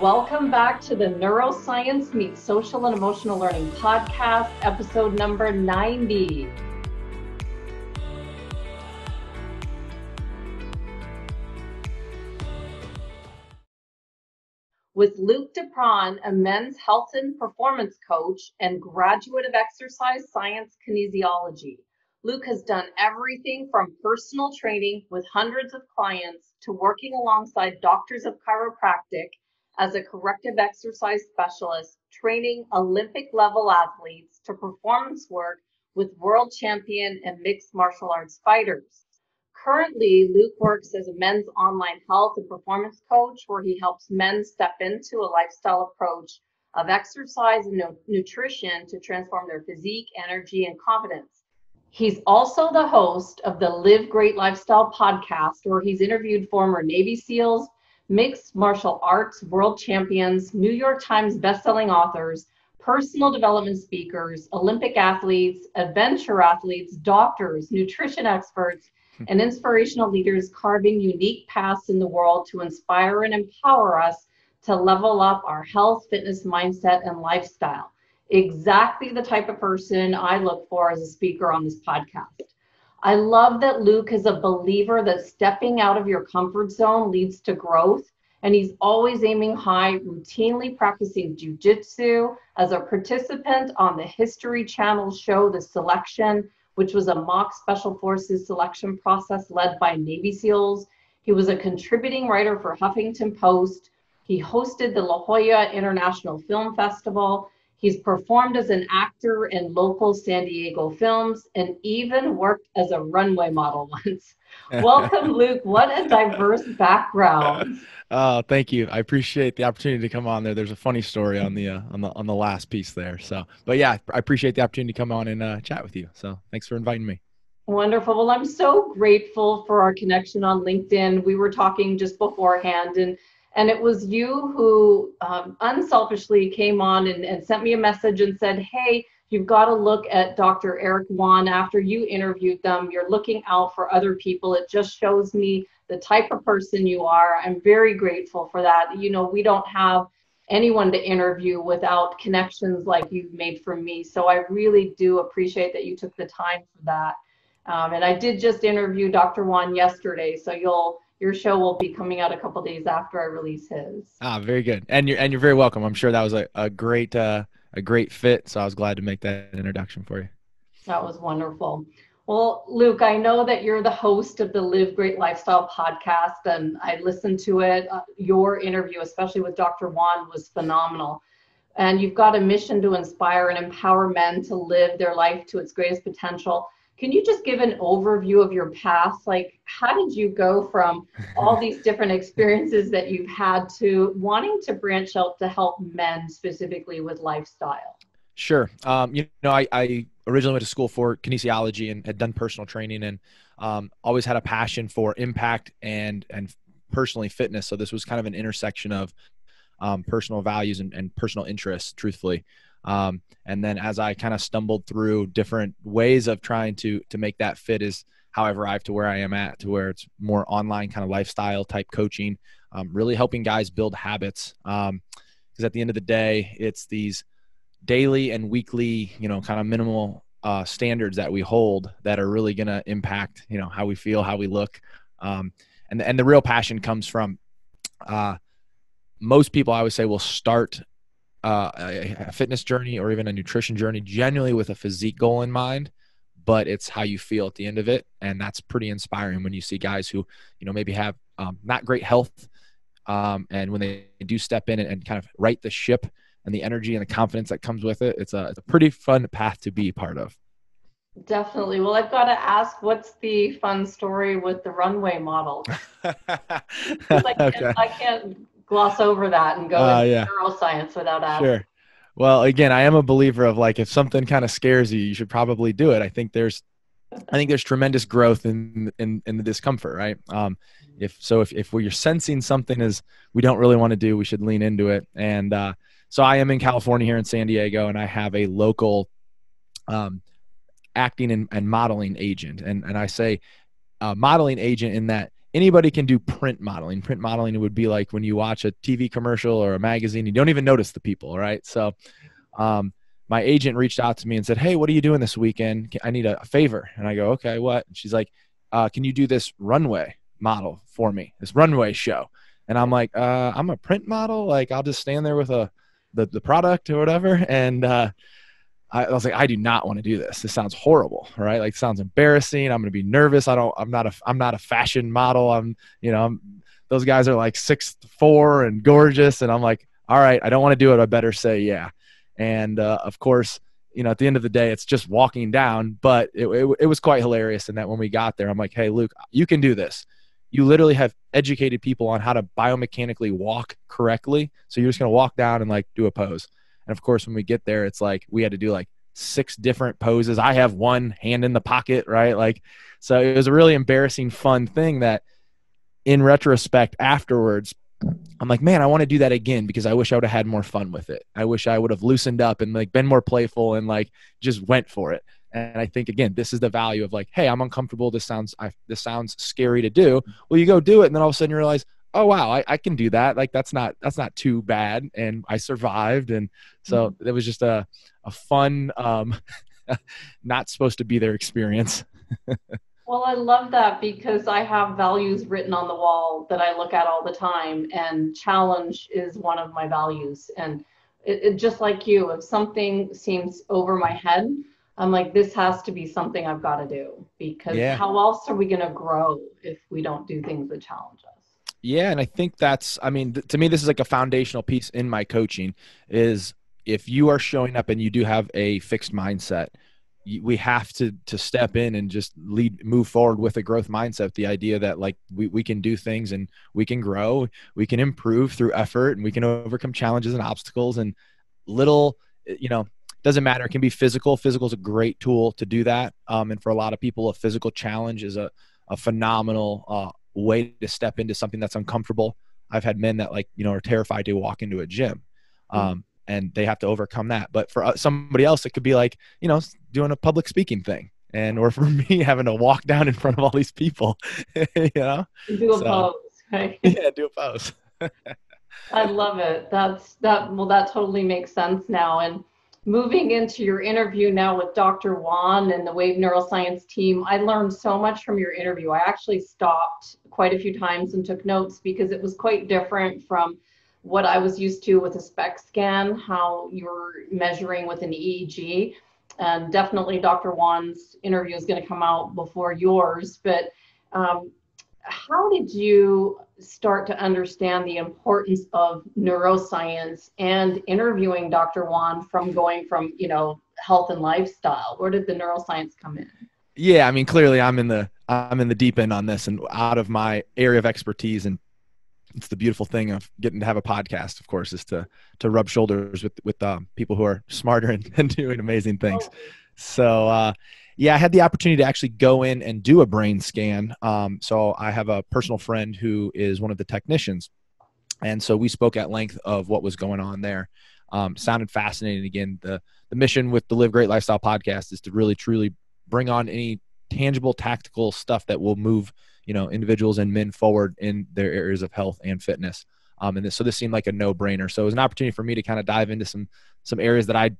Welcome back to the Neuroscience Meets Social and Emotional Learning podcast, episode number 90. With Luke DePron, a men's health and performance coach and graduate of exercise science kinesiology. Luke has done everything from personal training with hundreds of clients to working alongside Drs of Chiropractic as a corrective exercise specialist, training Olympic level athletes to performance work with world champion and mixed martial arts fighters. Currently, Luke works as a men's online health and performance coach where he helps men step into a lifestyle approach of exercise and nutrition to transform their physique, energy, and confidence. He's also the host of the Live Great Lifestyle podcast, where he's interviewed former Navy SEALs, mixed martial arts world champions, New York Times bestselling authors, personal development speakers, Olympic athletes, adventure athletes, doctors, nutrition experts, and inspirational leaders carving unique paths in the world to inspire and empower us to level up our health, fitness, mindset, and lifestyle. Exactly the type of person I look for as a speaker on this podcast. I love that Luke is a believer that stepping out of your comfort zone leads to growth, and he's always aiming high, routinely practicing jiu-jitsu as a participant on the History Channel show, The Selection, which was a mock special forces selection process led by Navy SEALs. He was a contributing writer for Huffington Post. He hosted the La Jolla International Film Festival. He's performed as an actor in local San Diego films and even worked as a runway model once. Welcome, Luke. What a diverse background. Thank you. I appreciate the opportunity to come on there. There's a funny story on the last piece there. So, but yeah, I appreciate the opportunity to come on and chat with you. So, thanks for inviting me. Wonderful. Well, I'm so grateful for our connection on LinkedIn. We were talking just beforehand, and it was you who unselfishly came on and sent me a message and said, hey, you've got to look at Dr. Eric Wan after you interviewed them. You're looking out for other people. It just shows me the type of person you are. I'm very grateful for that. You know, we don't have anyone to interview without connections like you've made for me. So I really do appreciate that you took the time for that. And I did just interview Dr. Wan yesterday, so your show will be coming out a couple days after I release his. Very good. And you're very welcome. I'm sure that was a great fit. So I was glad to make that introduction for you. That was wonderful. Well, Luke, I know that you're the host of the Live Great Lifestyle podcast, and I listened to it. Your interview, especially with Dr. Wan, was phenomenal. And you've got a mission to inspire and empower men to live their life to its greatest potential. Can you just give an overview of your past? Like, how did you go from all these different experiences that you've had to wanting to branch out to help men specifically with lifestyle? Sure. I originally went to school for kinesiology and had done personal training and always had a passion for impact and personally fitness. So this was kind of an intersection of personal values and personal interests, truthfully. And then as I kind of stumbled through different ways of trying to make that fit is how I arrived to where I am at, to where it's more online kind of lifestyle type coaching, really helping guys build habits. Because at the end of the day, it's these daily and weekly, kind of minimal standards that we hold that are really going to impact, how we feel, how we look. And the real passion comes from most people, I would say, will start a fitness journey or even a nutrition journey genuinely with a physique goal in mind, but it's how you feel at the end of it. And that's pretty inspiring when you see guys who, maybe have not great health. And when they do step in and kind of right the ship and the energy and the confidence that comes with it, it's a pretty fun path to be part of. Definitely. Well, I've got to ask, what's the fun story with the runway model? Okay. I can't gloss over that and go into Yeah, neuroscience without asking. sure. Well, again, I am a believer of like, if something kind of scares you, you should probably do it. I think there's tremendous growth in the discomfort, right? If we're sensing something is we don't really want to do, we should lean into it. And so I am in California here in San Diego, and I have a local acting and modeling agent. And I say modeling agent in that anybody can do print modeling. Print modeling would be like when you watch a TV commercial or a magazine, you don't even notice the people, right? So my agent reached out to me and said, hey, what are you doing this weekend? I need a favor. And I go, okay, what? And she's like, can you do this runway model for me, this runway show? And I'm like, I'm a print model. Like, I'll just stand there with the product or whatever. And I was like, I do not want to do this. This sounds horrible, right? Like, sounds embarrassing. I'm going to be nervous. I'm not a fashion model. Those guys are like 6'4" and gorgeous. And I'm like, all right, I don't want to do it. I better say yeah. And of course, at the end of the day, it's just walking down, but it was quite hilarious in that when we got there, I'm like, hey, Luke, you can do this. You literally have educated people on how to biomechanically walk correctly. So you're just going to walk down and like do a pose. And of course, when we get there, it's like we had to do like 6 different poses. I have one hand in the pocket, right? Like, so it was a really embarrassing, fun thing that in retrospect afterwards, I'm like, man, I want to do that again because I wish I would have had more fun with it. I wish I would have loosened up and like been more playful and like just went for it. And I think, again, this is the value of like, hey, I'm uncomfortable. This sounds scary to do. Well, you go do it. And then all of a sudden you realize, oh, wow, I can do that. Like, that's not too bad. And I survived. And so it was just a fun, not supposed to be their experience. Well, I love that because I have values written on the wall that I look at all the time, and challenge is one of my values. And it just like you, if something seems over my head, I'm like, this has to be something I've got to do, because how else are we going to grow if we don't do things that challenge us? Yeah. And I think that's, to me, this is like a foundational piece in my coaching is if you are showing up and you do have a fixed mindset, we have to step in and just move forward with a growth mindset. The idea that like we can do things and we can grow, we can improve through effort, and we can overcome challenges and obstacles and doesn't matter. It can be physical. Physical is a great tool to do that. And for a lot of people, a physical challenge is a phenomenal way to step into something that's uncomfortable. I've had men that are terrified to walk into a gym. And they have to overcome that. But for somebody else, it could be like, doing a public speaking thing. Or for me, having to walk down in front of all these people, Do a pose, right? Yeah, do a pose. I love it. That totally makes sense now. And moving into your interview now with Dr. Juan and the Wave Neuroscience team, I learned so much from your interview. I actually stopped quite a few times and took notes because it was quite different from what I was used to with a SPECT scan, how you're measuring with an EEG. And definitely Dr. Juan's interview is going to come out before yours. But how did you start to understand the importance of neuroscience and interviewing Dr. Juan from going from, health and lifestyle? Where did the neuroscience come in? Yeah, clearly I'm in the deep end on this and out of my area of expertise. And it's the beautiful thing of getting to have a podcast, of course, is to rub shoulders with people who are smarter and doing amazing things. So, I had the opportunity to actually go in and do a brain scan. So I have a personal friend who is one of the technicians. And so we spoke at length of what was going on there. Sounded fascinating. Again, the mission with the Live Great Lifestyle podcast is to really, truly bring on any tangible, tactical stuff that will move individuals and men forward in their areas of health and fitness. So this seemed like a no-brainer. So it was an opportunity for me to kind of dive into some areas that I,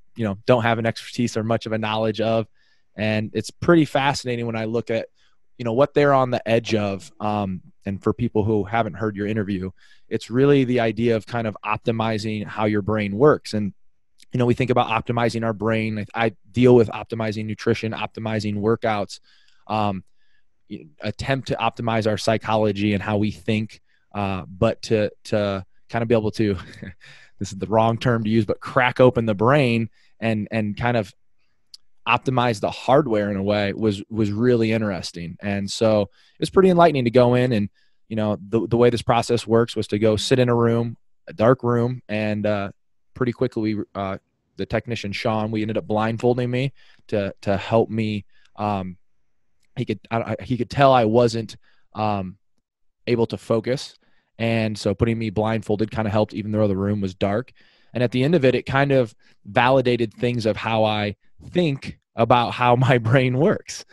don't have an expertise or much of a knowledge of. And it's pretty fascinating when I look at, what they're on the edge of. And for people who haven't heard your interview, it's really the idea of kind of optimizing how your brain works. And, we think about optimizing our brain. I deal with optimizing nutrition, optimizing workouts, attempt to optimize our psychology and how we think, but to kind of be able to, this is the wrong term to use, but crack open the brain and kind of optimize the hardware in a way was really interesting. And so it was pretty enlightening to go in and, the way this process works was to go sit in a dark room, and pretty quickly, the technician, Sean, we ended up blindfolding me to help me, he could tell I wasn't able to focus. And so putting me blindfolded kind of helped, even though the room was dark. And at the end of it, it kind of validated things of how I think about how my brain works.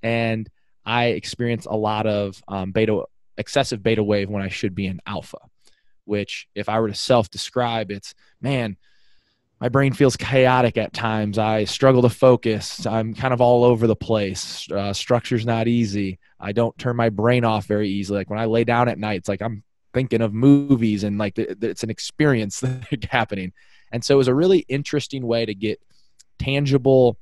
And I experienced a lot of beta excessive beta wave when I should be in alpha, which if I were to self-describe, it's, man, my brain feels chaotic at times. I struggle to focus. I'm kind of all over the place. Structure's not easy. I don't turn my brain off very easily. Like when I lay down at night, it's like I'm thinking of movies and like it's an experience happening. And so it was a really interesting way to get tangible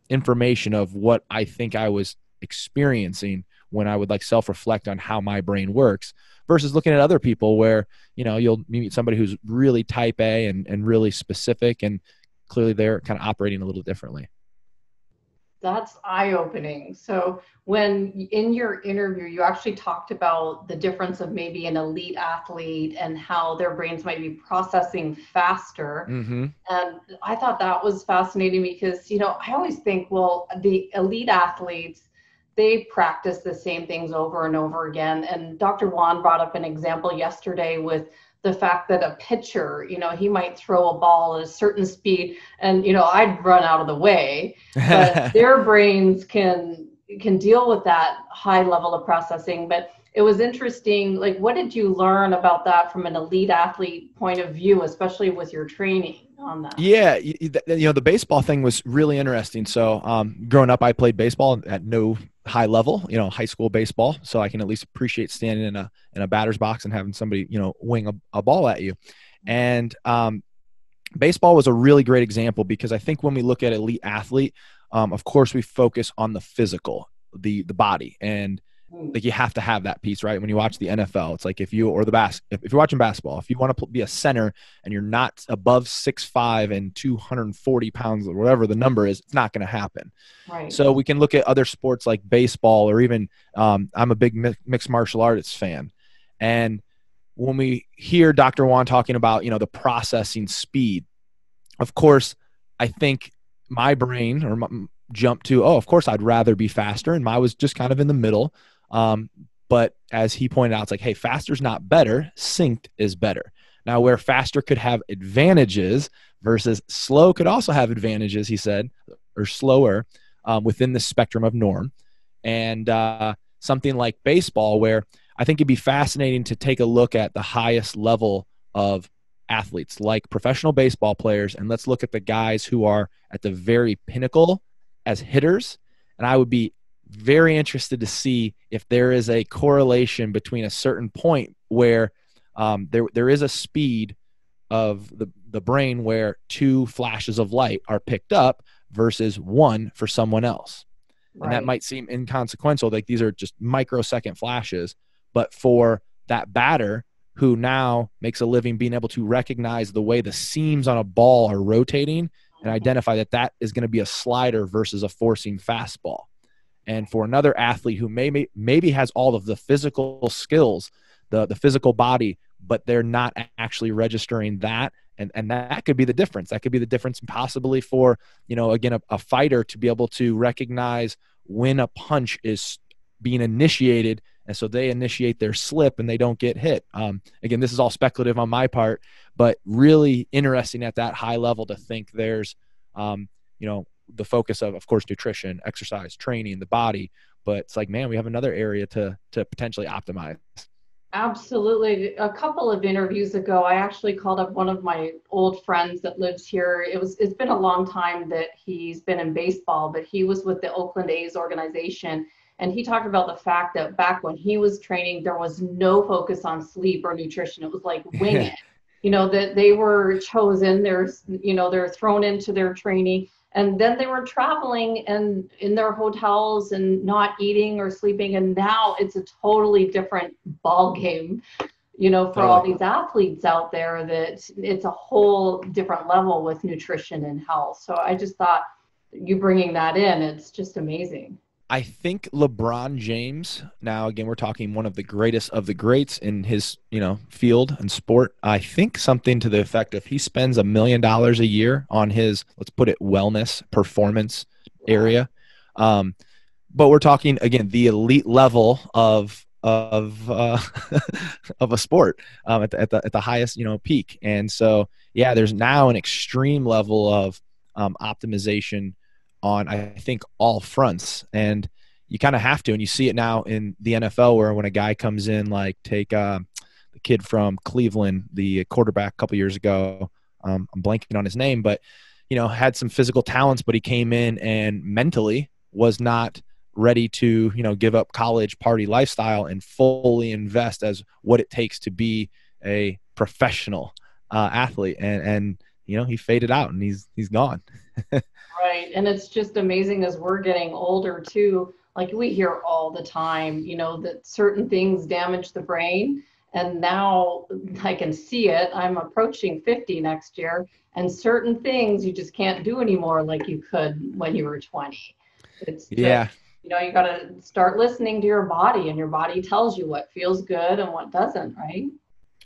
information of what I think I was experiencing when I would like self-reflect on how my brain works versus looking at other people where, you know, you'll meet somebody who's really type A and really specific, and clearly they're kind of operating a little differently. That's eye-opening. So when in your interview, you actually talked about the difference of maybe an elite athlete and how their brains might be processing faster. Mm-hmm. And I thought that was fascinating because, you know, I always think, well, the elite athletes, they practice the same things over and over again. And Dr. Juan brought up an example yesterday with the fact that a pitcher, you know, he might throw a ball at a certain speed and, you know, I'd run out of the way, but their brains can deal with that high level of processing. But it was interesting. Like, what did you learn about that from an elite athlete point of view, especially with your training on that? Yeah. You know, the baseball thing was really interesting. So growing up, I played baseball at no high level, you know, high school baseball. So I can at least appreciate standing in a batter's box and having somebody, you know, wing a ball at you. And baseball was a really great example because I think when we look at elite athlete, of course we focus on the physical, the body, and like you have to have that piece, right? When you watch the NFL, it's like if you're watching basketball, if you want to be a center and you're not above 6'5" and 240 pounds or whatever the number is, it's not going to happen. Right. So we can look at other sports like baseball, or even I'm a big mixed martial arts fan. And when we hear Dr. Juan talking about, you know, the processing speed, of course, I think my brain jumped to, oh, of course I'd rather be faster. And mine was just kind of in the middle. But as he pointed out, it's like, hey, faster's not better. Synced is better. Now, where faster could have advantages versus slow could also have advantages, he said, or slower within the spectrum of norm. And something like baseball, where I think it'd be fascinating to take a look at the highest level of athletes, like professional baseball players, and let's look at the guys who are at the very pinnacle as hitters. And I would be very interested to see if there is a correlation between a certain point where there is a speed of the brain where 2 flashes of light are picked up versus 1 for someone else. Right. And that might seem inconsequential, like these are just microsecond flashes, but for that batter who now makes a living being able to recognize the way the seams on a ball are rotating and identify that is going to be a slider versus a forcing fastball. And for another athlete who maybe has all of the physical skills, the physical body, but they're not actually registering that. And that could be the difference. That could be the difference possibly for, you know, again, a fighter to be able to recognize when a punch is being initiated. And so they initiate their slip and they don't get hit. Again, this is all speculative on my part, but really interesting at that high level to think there's, you know, the focus of course, nutrition, exercise, training, the body, but it's like, man, we have another area to potentially optimize. Absolutely. A couple of interviews ago, I actually called up one of my old friends that lives here. It's been a long time that he's been in baseball, but he was with the Oakland A's organization. And he talked about the fact that back when he was training, there was no focus on sleep or nutrition. It was like wing it, you know, that they were chosen, they're thrown into their training. And then they were traveling and in their hotels and not eating or sleeping. And now it's a totally different ball game, you know, for all these athletes out there, that it's a whole different level with nutrition and health. So I just thought you bringing that in, it's just amazing. I think LeBron James, now again, we're talking one of the greatest of the greats in his, you know, field and sport. I think something to the effect of he spends $1 million a year on his, let's put it, wellness performance area. But we're talking again, the elite level of a sport at the highest, you know, peak. And so, yeah, there's now an extreme level of optimization on, I think, all fronts. And, you kind of have to, and you see it now in the NFL where when a guy comes in, like take the kid from Cleveland, the quarterback a couple years ago, I'm blanking on his name, but had some physical talents, but he came in and mentally was not ready to, give up college party lifestyle and fully invest as what it takes to be a professional athlete. And he faded out and he's gone. Right. And it's just amazing as we're getting older too. Like we hear all the time, that certain things damage the brain. And now I can see it. I'm approaching 50 next year, and certain things you just can't do anymore like you could when you were 20. It's Yeah. just, you got to start listening to your body, and your body tells you what feels good and what doesn't, right?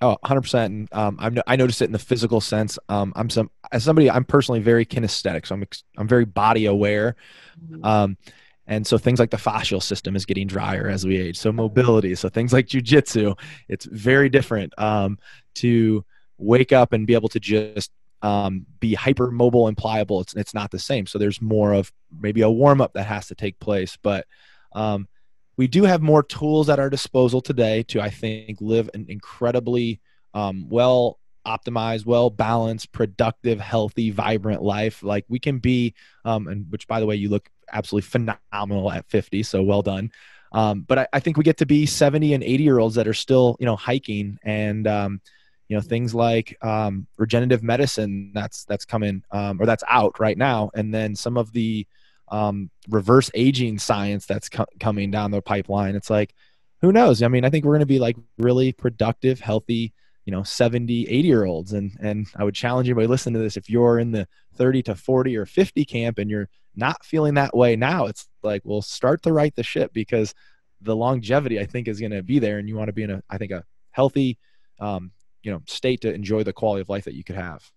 Oh, 100%. And I noticed it in the physical sense. I'm personally very kinesthetic, so I'm very body aware. And so things like the fascial system is getting drier as we age. So mobility, so things like jujitsu, it's very different to wake up and be able to just be hyper mobile and pliable. It's not the same. So there's more of maybe a warm up that has to take place, but we do have more tools at our disposal today to, I think, live an incredibly well optimized, well balanced, productive, healthy, vibrant life. Like we can be, and which by the way, you look absolutely phenomenal at 50. So well done. But I think we get to be 70 and 80-year-olds that are still, hiking and, things like regenerative medicine that's coming or that's out right now. And then some of the reverse aging science that's coming down the pipeline. It's like, who knows? I mean, I think we're going to be like really productive, healthy, 70, 80-year-olds. And I would challenge anybody listening to this. If you're in the 30 to 40 or 50 camp and you're not feeling that way now, it's like, well, start to right the ship, because the longevity I think is going to be there. And you want to be in a healthy, state to enjoy the quality of life that you could have.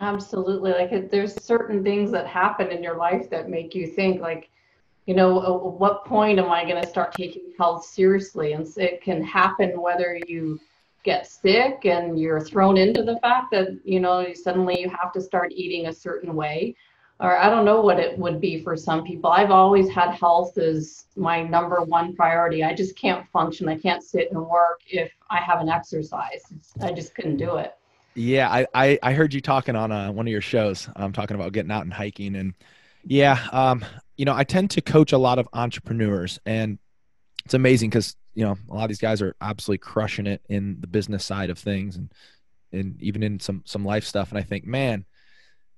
Absolutely. Like there's certain things that happen in your life that make you think like, at what point am I going to start taking health seriously? And it can happen whether you get sick and you're thrown into the fact that, suddenly you have to start eating a certain way. Or I don't know what it would be for some people. I've always had health as my number one priority. I just can't function. I can't sit and work if I haven't exercised. I just couldn't do it. Yeah, I heard you talking on one of your shows. Talking about getting out and hiking, and yeah, I tend to coach a lot of entrepreneurs, and it's amazing because a lot of these guys are absolutely crushing it in the business side of things, and even in some life stuff. And I think, man,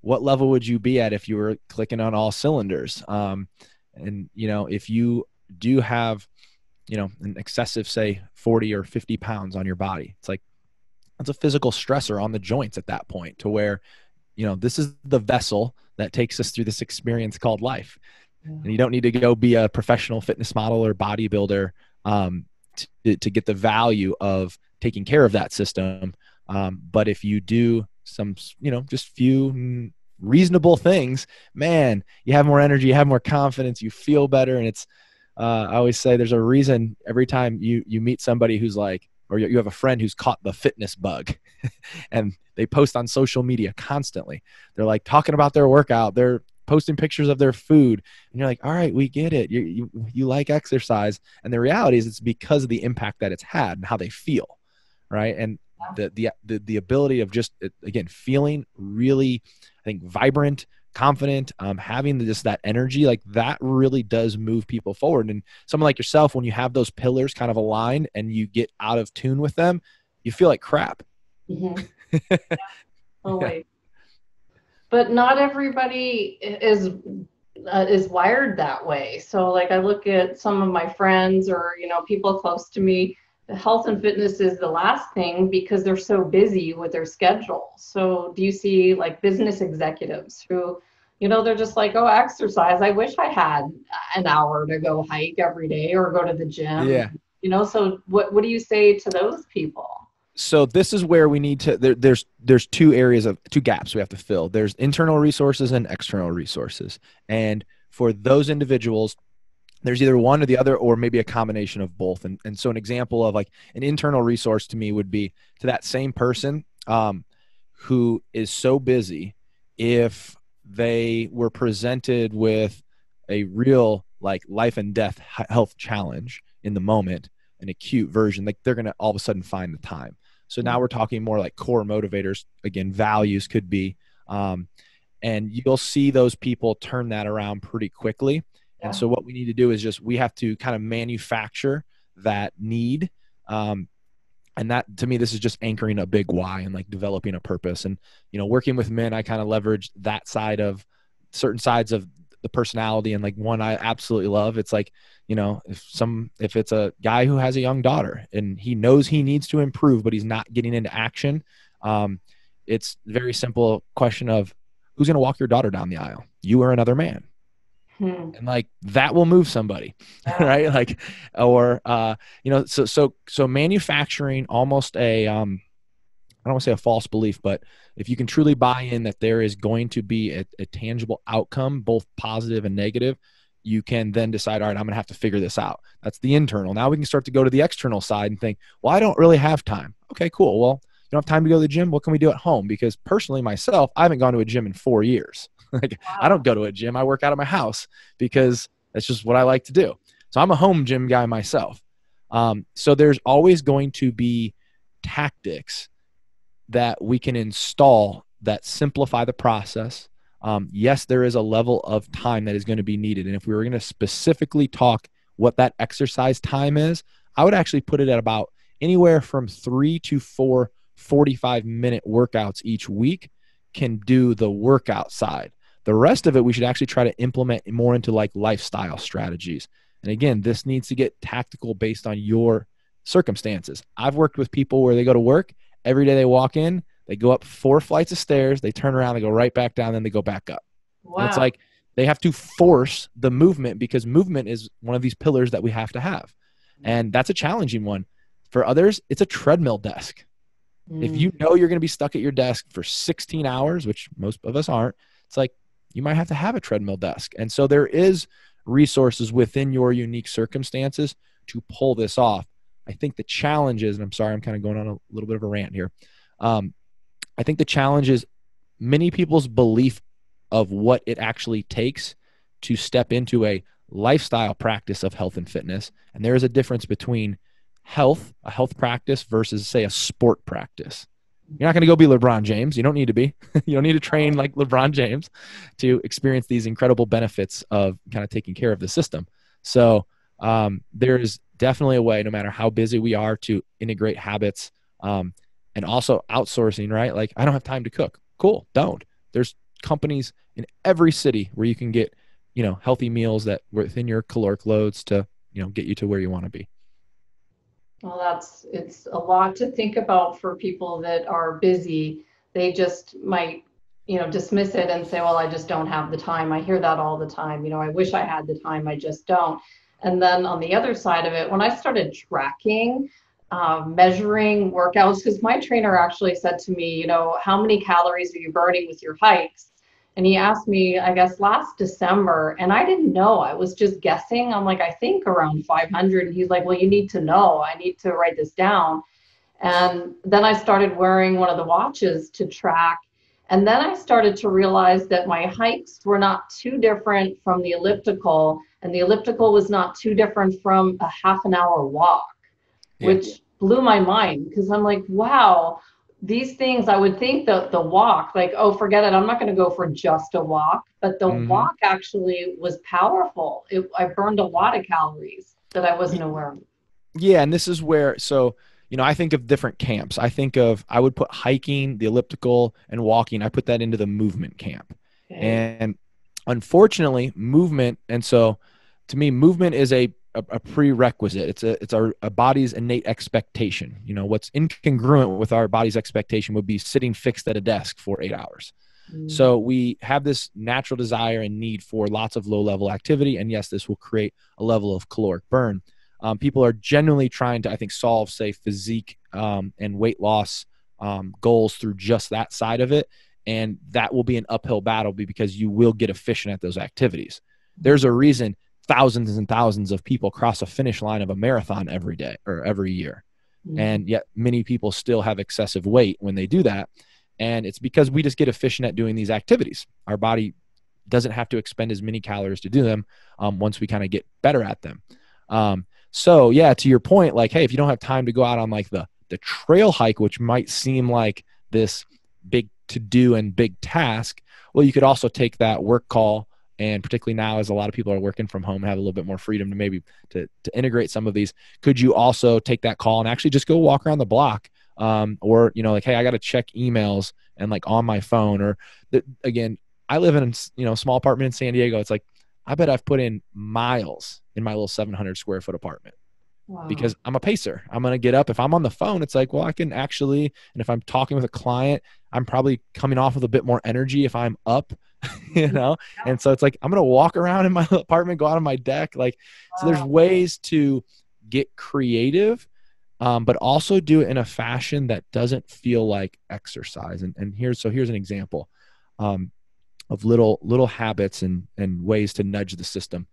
what level would you be at if you were clicking on all cylinders? And if you do have an excessive, say 40 or 50 pounds on your body, it's like, it's a physical stressor on the joints at that point, to where, this is the vessel that takes us through this experience called life. Yeah. And you don't need to go be a professional fitness model or bodybuilder to get the value of taking care of that system. But if you do some, just few reasonable things, man, you have more energy, you have more confidence, you feel better. And it's, I always say there's a reason every time you meet somebody who's like, or you have a friend who's caught the fitness bug and they post on social media constantly. They're like talking about their workout. They're posting pictures of their food. And you're like, all right, we get it. You like exercise. And the reality is it's because of the impact that it's had and how they feel. Right. And the ability of just, again, feeling really, I think, vibrant, confident, having just that energy, like that really does move people forward. And someone like yourself, when you have those pillars kind of aligned and you get out of tune with them, you feel like crap. Mm-hmm. Yeah, totally. But not everybody is wired that way. So like I look at some of my friends or, people close to me, the health and fitness is the last thing because they're so busy with their schedule. So do you see like business executives who, they're just like, oh, exercise. I wish I had an hour to go hike every day or go to the gym. Yeah. So what do you say to those people? So this is where we need to, there's two gaps we have to fill. There's internal resources and external resources. And for those individuals, there's either one or the other, or maybe a combination of both. And so an example of like an internal resource to me would be to that same person who is so busy, if they were presented with a real like life and death health challenge in the moment, an acute version, like they're going to all of a sudden find the time. So now we're talking more like core motivators. Again, values could be, and you'll see those people turn that around pretty quickly. And so what we need to do is just, we have to kind of manufacture that need. And that, to me, this is just anchoring a big why and like developing a purpose. And, you know, working with men, I kind of leverage that side of certain sides of the personality. And like one I absolutely love, it's like, you know, if it's a guy who has a young daughter and he knows he needs to improve, but he's not getting into action. It's very simple question of, who's going to walk your daughter down the aisle? You or another man? And like that will move somebody, right? Like, or, you know, so manufacturing almost a, I don't want to say a false belief, but if you can truly buy in that there is going to be a tangible outcome, both positive and negative, you can then decide, all right, I'm going to have to figure this out. That's the internal. Now we can start to go to the external side and think, well, I don't really have time. Okay, cool. Well, you don't have time to go to the gym. What can we do at home? Because personally, myself, I haven't gone to a gym in 4 years. Like, I don't go to a gym. I work out of my house because that's just what I like to do. So I'm a home gym guy myself. So there's always going to be tactics that we can install that simplify the process. Yes, there is a level of time that is going to be needed. And if we were going to specifically talk what that exercise time is, I would actually put it at about anywhere from 3 to 4 45-minute workouts each week can do the workout side. The rest of it, we should actually try to implement more into like lifestyle strategies. And again, this needs to get tactical based on your circumstances. I've worked with people where they go to work, every day they walk in, they go up 4 flights of stairs, they turn around, they go right back down, then they go back up. Wow. And it's like they have to force the movement because movement is one of these pillars that we have to have. And that's a challenging one. For others, it's a treadmill desk. If you know you're going to be stuck at your desk for 16 hours, which most of us aren't, it's like you might have to have a treadmill desk. And so there is resources within your unique circumstances to pull this off. I think the challenge is, and I'm sorry, I'm kind of going on a little bit of a rant here. I think the challenge is many people's belief of what it actually takes to step into a lifestyle practice of health and fitness. And there is a difference between a health practice versus, say, a sport practice. You're not going to go be LeBron James. You don't need to be. You don't need to train like LeBron James to experience these incredible benefits of kind of taking care of the system. So there's definitely a way, no matter how busy we are, to integrate habits and also outsourcing, right? Like, I don't have time to cook. Cool. Don't. There's companies in every city where you can get, you know, healthy meals that within your caloric loads to, you know, get you to where you want to be. Well, it's a lot to think about for people that are busy. They just might, you know, dismiss it and say, well, I just don't have the time. I hear that all the time. You know, I wish I had the time. I just don't. And then on the other side of it, when I started tracking, measuring workouts, because my trainer actually said to me, you know, how many calories are you burning with your hikes? And he asked me, I guess, last December, and I didn't know. I was just guessing. I'm like, I think around 500. And he's like, well, you need to know. I need to write this down. And then I started wearing one of the watches to track. And then I started to realize that my hikes were not too different from the elliptical, and the elliptical was not too different from a half an hour walk, which blew my mind, because I'm like, wow, these things, I would think that the walk, like, oh, forget it, I'm not going to go for just a walk. But the walk actually was powerful. I burned a lot of calories that I wasn't aware of. Yeah, and this is where, so, you know, I think of different camps. I would put hiking, the elliptical, and walking, I put that into the movement camp. Okay. And unfortunately, movement, and so to me, movement is a prerequisite. It's our body's innate expectation. You know, what's incongruent with our body's expectation would be sitting fixed at a desk for 8 hours. So we have this natural desire and need for lots of low-level activity. And yes, this will create a level of caloric burn. People are genuinely trying to, I think, solve, say, physique and weight loss goals through just that side of it. And that will be an uphill battle because you will get efficient at those activities. There's a reason thousands and thousands of people cross a finish line of a marathon every day or every year. And yet many people still have excessive weight when they do that. And it's because we just get efficient at doing these activities. Our body doesn't have to expend as many calories to do them once we kind of get better at them. So yeah, to your point, like, hey, if you don't have time to go out on like the trail hike, which might seem like this big to do and big task, well, you could also take that work call, and particularly now as a lot of people are working from home and have a little bit more freedom to maybe to integrate some of these, could you also take that call and actually just go walk around the block? Or, you know, like, hey, I got to check emails and like on my phone, or again, I live in, you know, a small apartment in San Diego. It's like, I bet I've put in miles in my little 700 square foot apartment. Wow. Because I'm a pacer. I'm going to get up. If I'm on the phone, it's like, well, I can actually, and if I'm talking with a client, I'm probably coming off with a bit more energy if I'm up, you know? And so it's like, I'm going to walk around in my apartment, go out on my deck. Like, so there's ways to get creative, but also do it in a fashion that doesn't feel like exercise. And here's an example of little habits and ways to nudge the system.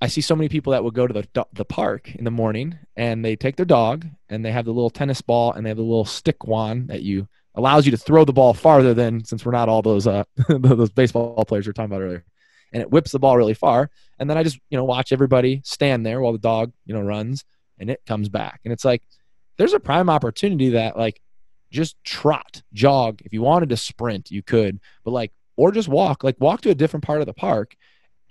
I see so many people that will go to the park in the morning and they take their dog and they have the little tennis ball and they have the little stick wand that allows you to throw the ball farther than, since we're not all those those baseball players we were talking about earlier, and it whips the ball really far. And then I just, you know, watch everybody stand there while the dog, you know, runs and it comes back. And it's like, there's a prime opportunity that like just trot, jog. If you wanted to sprint, you could, but like, or just walk to a different part of the park.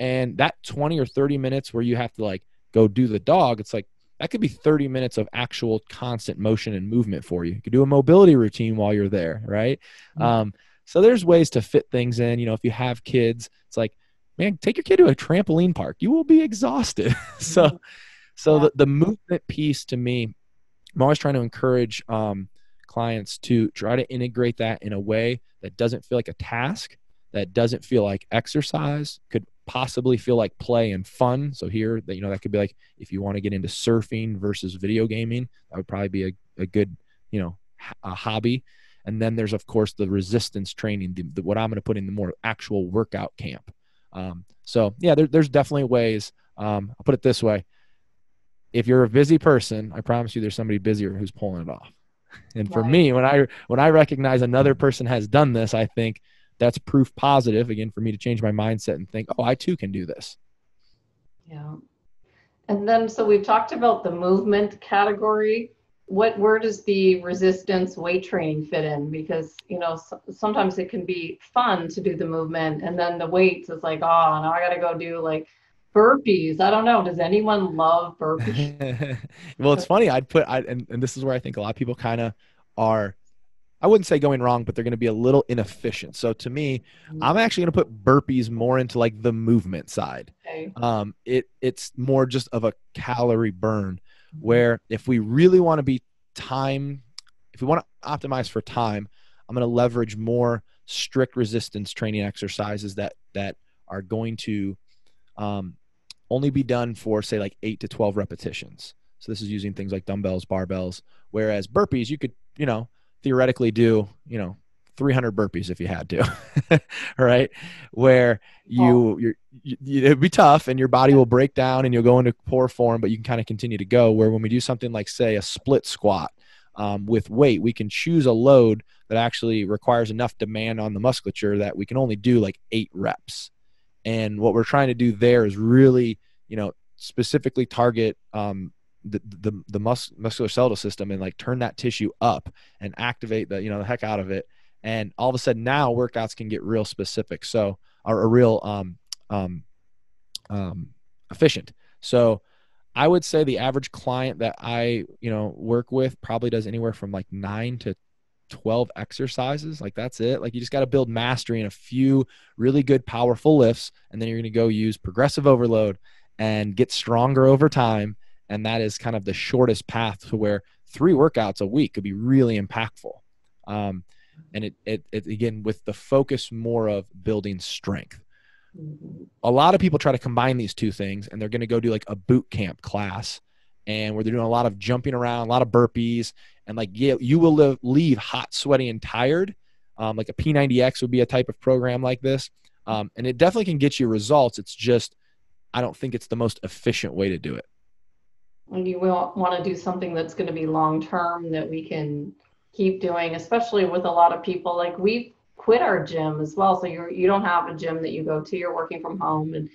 And that 20 or 30 minutes where you have to like go do the dog, it's like that could be 30 minutes of actual constant motion and movement for you. You could do a mobility routine while you're there, right? Mm-hmm. So there's ways to fit things in. You know, if you have kids, it's like, man, take your kid to a trampoline park. You will be exhausted. So the movement piece, to me, I'm always trying to encourage clients to try to integrate that in a way that doesn't feel like a task, that doesn't feel like exercise, could possibly feel like play and fun. So here, that, you know, that could be like, if you want to get into surfing versus video gaming, that would probably be a good, you know, a hobby. And then there's, of course, the resistance training, what I'm going to put in the more actual workout camp. So yeah, there's definitely ways. I'll put it this way. If you're a busy person, I promise you there's somebody busier who's pulling it off. And for me, when I recognize another person has done this, I think that's proof positive, again, for me to change my mindset and think, oh, I too can do this. Yeah. And then, so we've talked about the movement category. Where does the resistance weight training fit in? Because, you know, sometimes it can be fun to do the movement, and then the weights is like, oh, now I got to go do like burpees. I don't know. Does anyone love burpees? Well, it's funny. And this is where I think a lot of people kind of are, I wouldn't say going wrong, but they're going to be a little inefficient. So to me, I'm actually going to put burpees more into like the movement side. Okay. It's more just of a calorie burn, where if we really want to be if we want to optimize for time, I'm going to leverage more strict resistance training exercises that are going to only be done for, say, like 8 to 12 repetitions. So this is using things like dumbbells, barbells, whereas burpees, you could, you know, theoretically do, you know, 300 burpees if you had to, right? Where it'd be tough and your body will break down and you'll go into poor form, but you can kind of continue to go. Where when we do something like, say, a split squat with weight, we can choose a load that actually requires enough demand on the musculature that we can only do like 8 reps. And what we're trying to do there is really, you know, specifically target the musculoskeletal system and like turn that tissue up and activate the heck out of it. And all of a sudden now workouts can get real specific. So are real efficient. So I would say the average client that I, you know, work with probably does anywhere from like 9 to 12 exercises. Like that's it. Like you just got to build mastery in a few really good, powerful lifts. And then you're going to go use progressive overload and get stronger over time. And that is kind of the shortest path to where 3 workouts a week could be really impactful. And it again, with the focus more of building strength. A lot of people try to combine these two things, and they're going to go do like a boot camp class, and where they're doing a lot of jumping around, a lot of burpees, and like, yeah, you will leave hot, sweaty, and tired. Like a P90X would be a type of program like this. And it definitely can get you results. It's just, I don't think it's the most efficient way to do it. And you will want to do something that's going to be long-term that we can keep doing, especially with a lot of people. Like we've quit our gym as well. So you don't have a gym that you go to, you're working from home and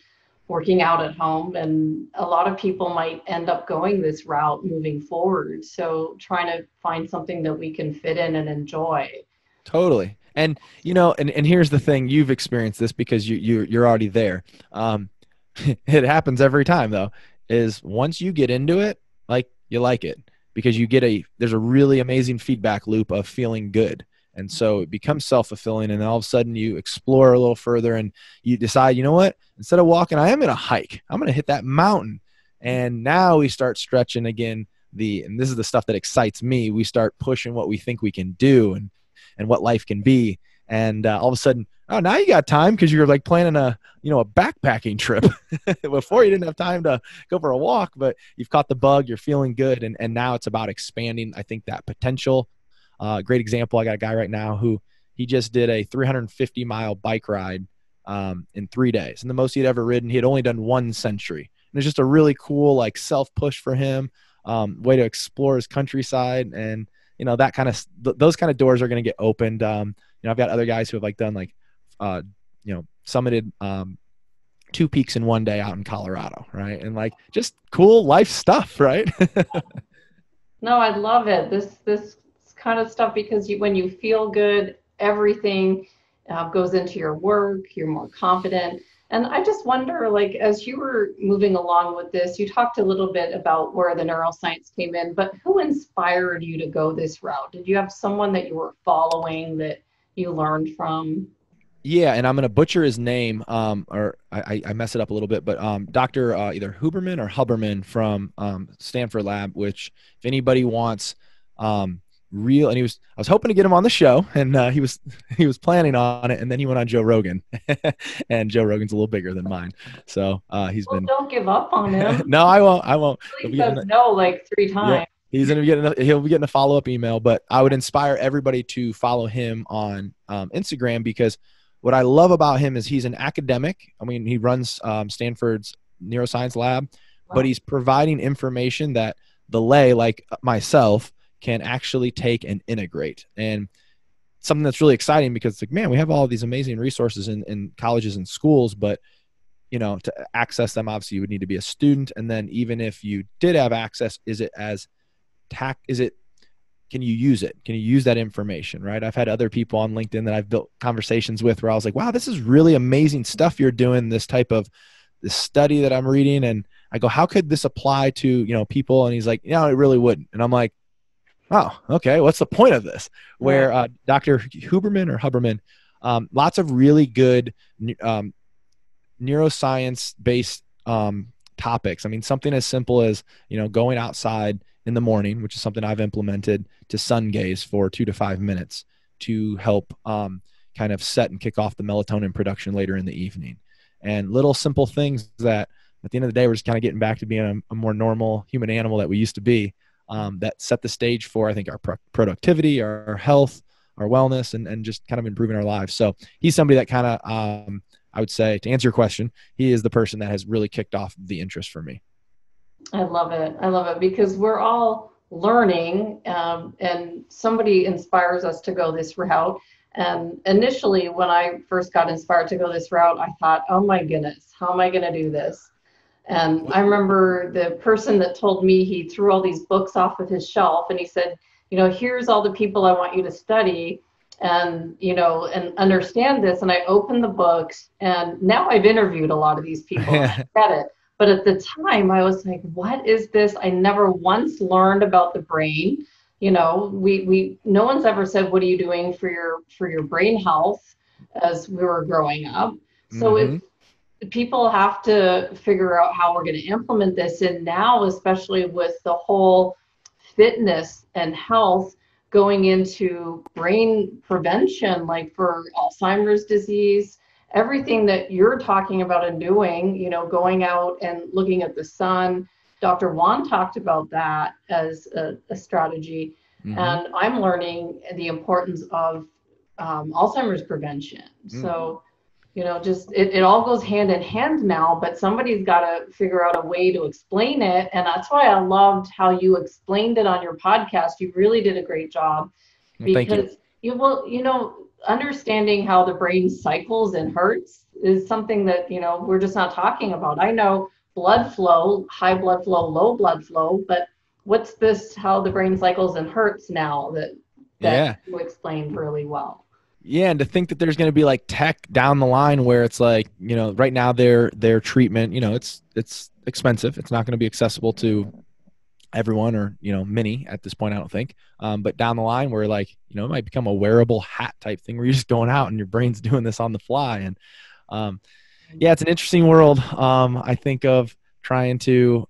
working out at home. And a lot of people might end up going this route moving forward. So trying to find something that we can fit in and enjoy. Totally. And and here's the thing, you've experienced this because you're already there. It happens every time though, is once you get into it, like you like it because there's a really amazing feedback loop of feeling good. And so it becomes self-fulfilling, and all of a sudden you explore a little further and you decide, you know what, instead of walking, I am going to hike. I'm going to hit that mountain. And now we start stretching again, and this is the stuff that excites me. We start pushing what we think we can do and what life can be. And all of a sudden, oh, now you got time because you're like planning a backpacking trip. Before you didn't have time to go for a walk, but you've caught the bug, you're feeling good. And now it's about expanding, I think, that potential. Great example. I got a guy right now who he just did a 350-mile bike ride in 3 days. And the most he'd ever ridden, he had only done 1 century. And it's just a really cool, like, self-push for him, way to explore his countryside. And, that kind of, those kind of doors are going to get opened. I've got other guys who have like done like, summited 2 peaks in 1 day out in Colorado. Right. And like, just cool life stuff. Right. No, I love it. This kind of stuff, because when you feel good, everything goes into your work, you're more confident. And I just wonder, like, as you were moving along with this, you talked a little bit about where the neuroscience came in, but who inspired you to go this route? Did you have someone that you were following that you learned from? Yeah, and I'm going to butcher his name, or I mess it up a little bit, but Dr. Either Huberman or Huberman from Stanford Lab, which if anybody wants real, and I was hoping to get him on the show, and he was planning on it, and then he went on Joe Rogan, and Joe Rogan's a little bigger than mine, so he's been. Don't give up on him. No, I won't. He says no like 3 times. Yeah, he'll be getting a follow-up email, but I would inspire everybody to follow him on Instagram, because what I love about him is he's an academic. I mean, he runs Stanford's neuroscience lab, but he's providing information that the lay, like myself, can actually take and integrate. And something that's really exciting, because it's like, man, we have all these amazing resources in colleges and schools, but to access them, obviously you would need to be a student. And then even if you did have access, can you use it? Can you use that information, right? I've had other people on LinkedIn that I've built conversations with where I was like, wow, this is really amazing stuff you're doing, this study that I'm reading. And I go, how could this apply to, people? And he's like, it really wouldn't. And I'm like, oh, okay. What's the point of this? Where Dr. Huberman, lots of really good neuroscience-based topics. I mean, something as simple as, going outside in the morning, which is something I've implemented, to sun gaze for 2 to 5 minutes to help kind of set and kick off the melatonin production later in the evening. And little simple things that at the end of the day, we're just kind of getting back to being a more normal human animal that we used to be, that set the stage for, I think, our productivity, our health, our wellness, and just kind of improving our lives. So he's somebody that kind of, I would say, to answer your question, he is the person that has really kicked off the interest for me. I love it because we're all learning, and somebody inspires us to go this route. And initially, when I first got inspired to go this route, I thought, oh my goodness, how am I going to do this? And I remember the person that told me, he threw all these books off of his shelf and he said, here's all the people I want you to study and, and understand this. And I opened the books, and now I've interviewed a lot of these people. I get it. But at the time I was like, what is this? I never once learned about the brain. No one's ever said, what are you doing for your brain health as we were growing up? So if people have to figure out how we're going to implement this. And now, especially with the whole fitness and health going into brain prevention, like for Alzheimer's disease, everything that you're talking about and doing, going out and looking at the sun. Dr. Juan talked about that as a strategy. And I'm learning the importance of Alzheimer's prevention. So, just it all goes hand in hand now, but somebody's got to figure out a way to explain it. And that's why I loved how you explained it on your podcast. You really did a great job, because Yeah, well, understanding how the brain cycles and hurts is something that, we're just not talking about. I know blood flow, high blood flow, low blood flow, but what's this, how the brain cycles and hurts now that Yeah. you explained really well. Yeah, and to think that there's going to be like tech down the line where it's like, right now their treatment, it's expensive. It's not going to be accessible to everyone or, many at this point, I don't think. But down the line where like, it might become a wearable hat type thing where you're just going out and your brain's doing this on the fly. And yeah, it's an interesting world. I think of trying to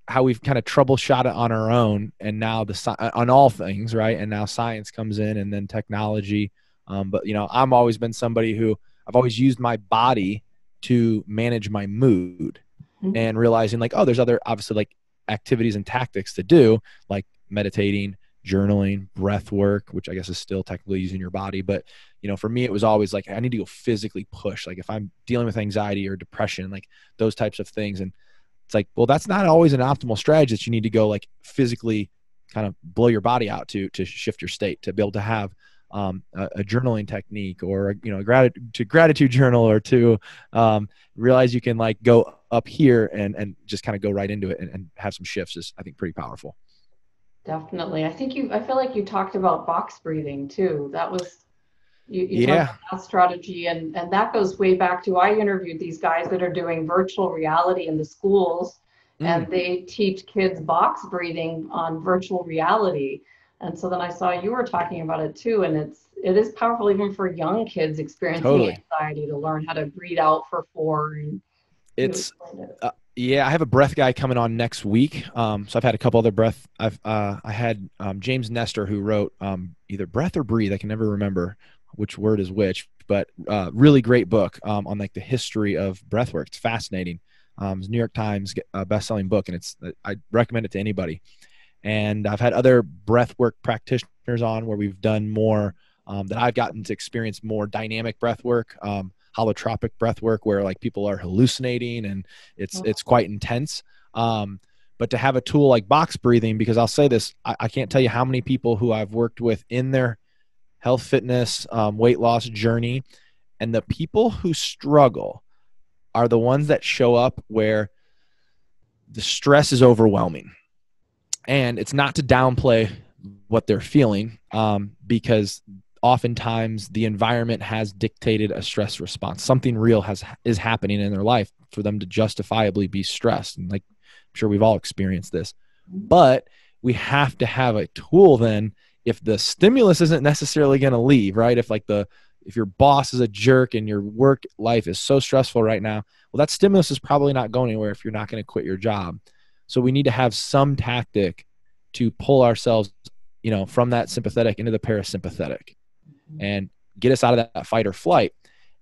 how we've kind of troubleshot it on our own, and now on all things, right? And now science comes in, and then technology. But I've always been somebody who I've always used my body to manage my mood, and realizing like, oh, there's other obviously like activities and tactics to do, like meditating, journaling, breath work, which I guess is still technically using your body. But, for me, it was always like, I need to go physically push. Like if I'm dealing with anxiety or depression, like those types of things. And it's like, well, that's not always an optimal strategy that you need to go like physically kind of blow your body out to shift your state, to be able to have a journaling technique or, gratitude journal, or to realize you can like go up here and just kind of go right into it and have some shifts is, I think, pretty powerful. Definitely. I feel like you talked about box breathing too. That was, you talked Yeah. about that strategy, and that goes way back to, I interviewed these guys that are doing virtual reality in the schools, and they teach kids box breathing on virtual reality. And so then I saw you were talking about it too, and it is powerful even for young kids experiencing Totally. anxiety, to learn how to breathe out for 4. And It's yeah, I have a breath guy coming on next week. So I've had a couple other breath. I had James Nestor, who wrote either Breath or Breathe. I can never remember which word is which, but really great book on like the history of breath work. It's fascinating. It's a New York Times best-selling book, and I recommend it to anybody. And I've had other breathwork practitioners on where we've done more that I've gotten to experience more dynamic breathwork, holotropic breathwork, where like people are hallucinating and it's quite intense. But to have a tool like box breathing, because I'll say this, I can't tell you how many people who I've worked with in their health, fitness, weight loss journey, and the people who struggle are the ones that show up where the stress is overwhelming. And it's not to downplay what they're feeling, because oftentimes the environment has dictated a stress response. Something real is happening in their life for them to justifiably be stressed. And like, I'm sure we've all experienced this, but we have to have a tool then, if the stimulus isn't necessarily going to leave, right? If your boss is a jerk and your work life is so stressful right now, well, that stimulus is probably not going anywhere if you're not going to quit your job. So we need to have some tactic to pull ourselves, from that sympathetic into the parasympathetic and get us out of that fight or flight.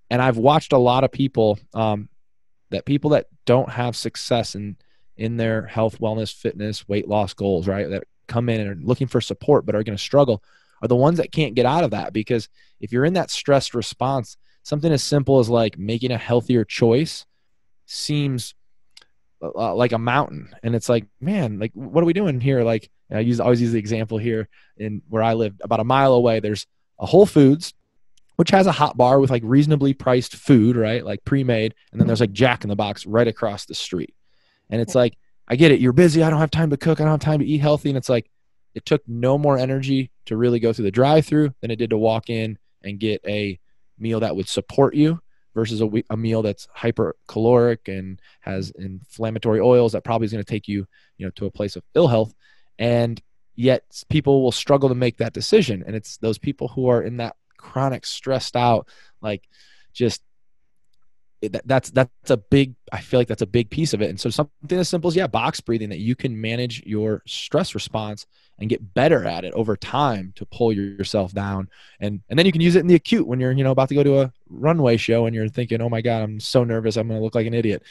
And I've watched a lot of people, that don't have success in their health, wellness, fitness, weight loss goals, right? That come in and are looking for support, but are going to struggle, are the ones that can't get out of that. Because if you're in that stressed response, something as simple as like making a healthier choice seems like a mountain. And it's like, man, like, what are we doing here? Like, I always use the example here in where I live, about a mile away, there's a Whole Foods, which has a hot bar with like reasonably priced food, right? Like pre-made. And then there's like Jack in the Box right across the street. And it's like, I get it. You're busy. I don't have time to cook. I don't have time to eat healthy. And it's like, it took no more energy to really go through the drive-through than it did to walk in and get a meal that would support you, versus a meal that's hypercaloric and has inflammatory oils that probably is going to take you, to a place of ill health. And yet people will struggle to make that decision. And it's those people who are in that chronic stressed out, like just that's a big, I feel like that's a big piece of it. And so something as simple as box breathing, that you can manage your stress response and get better at it over time to pull yourself down. And then you can use it in the acute when you're, about to go to a runway show and you're thinking, oh my God, I'm so nervous, I'm going to look like an idiot.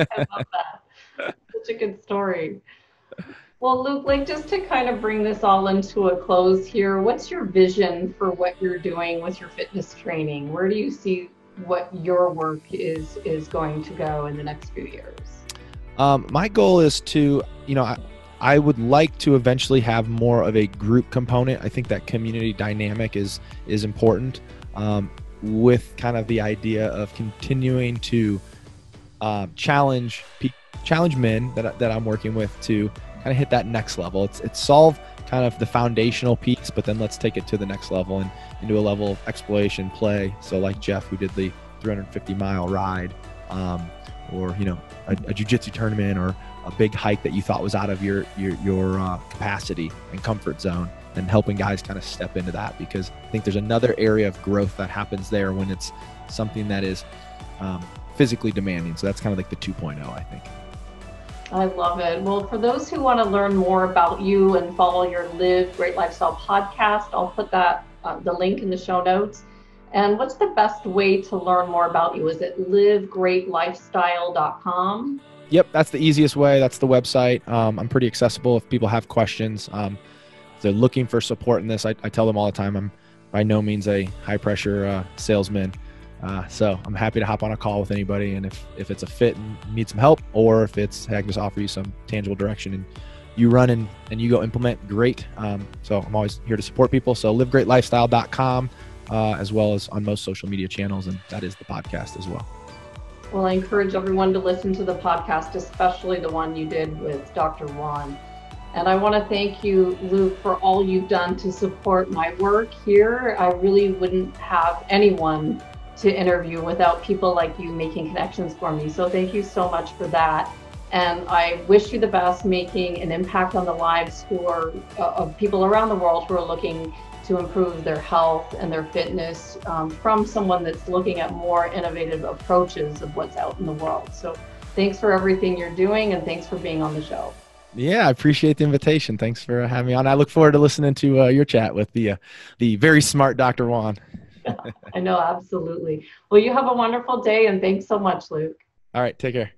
I love that. Such a good story. Well, Luke, like, just to kind of bring this all into a close here, what's your vision for what you're doing with your fitness training? Where do you see what your work is going to go in the next few years? My goal is to, I would like to eventually have more of a group component. I think that community dynamic is important, with kind of the idea of continuing to challenge men that I'm working with to kind of hit that next level. It's solve kind of the foundational piece, but then let's take it to the next level and into a level of exploration play. So like Jeff, who did the 350-mile ride, or a jiu-jitsu tournament, or a big hike that you thought was out of your capacity and comfort zone, and helping guys kind of step into that, because I think there's another area of growth that happens there when it's something that is physically demanding. So that's kind of like the 2.0, I think. I love it. Well, for those who want to learn more about you and follow your Live Great Lifestyle podcast, I'll put that the link in the show notes. And what's the best way to learn more about you? Is it livegreatlifestyle.com? Yep, that's the easiest way. That's the website. I'm pretty accessible if people have questions. If they're looking for support in this, I tell them all the time, I'm by no means a high pressure salesman. So I'm happy to hop on a call with anybody. And if it's a fit and need some help, or if it's, hey, I can just offer you some tangible direction and you run and you go implement, great. So I'm always here to support people. So livegreatlifestyle.com, as well as on most social media channels. And that is the podcast as well. Well, I encourage everyone to listen to the podcast, especially the one you did with Dr. Juan. And I want to thank you, Luke, for all you've done to support my work here. I really wouldn't have anyone to interview without people like you making connections for me. So thank you so much for that. And I wish you the best, making an impact on the lives of people around the world who are looking to improve their health and their fitness, from someone that's looking at more innovative approaches of what's out in the world. So thanks for everything you're doing, and thanks for being on the show. Yeah, I appreciate the invitation. Thanks for having me on. I look forward to listening to your chat with the very smart Dr. Juan. I know, absolutely. Well, you have a wonderful day, and thanks so much, Luke. All right, take care.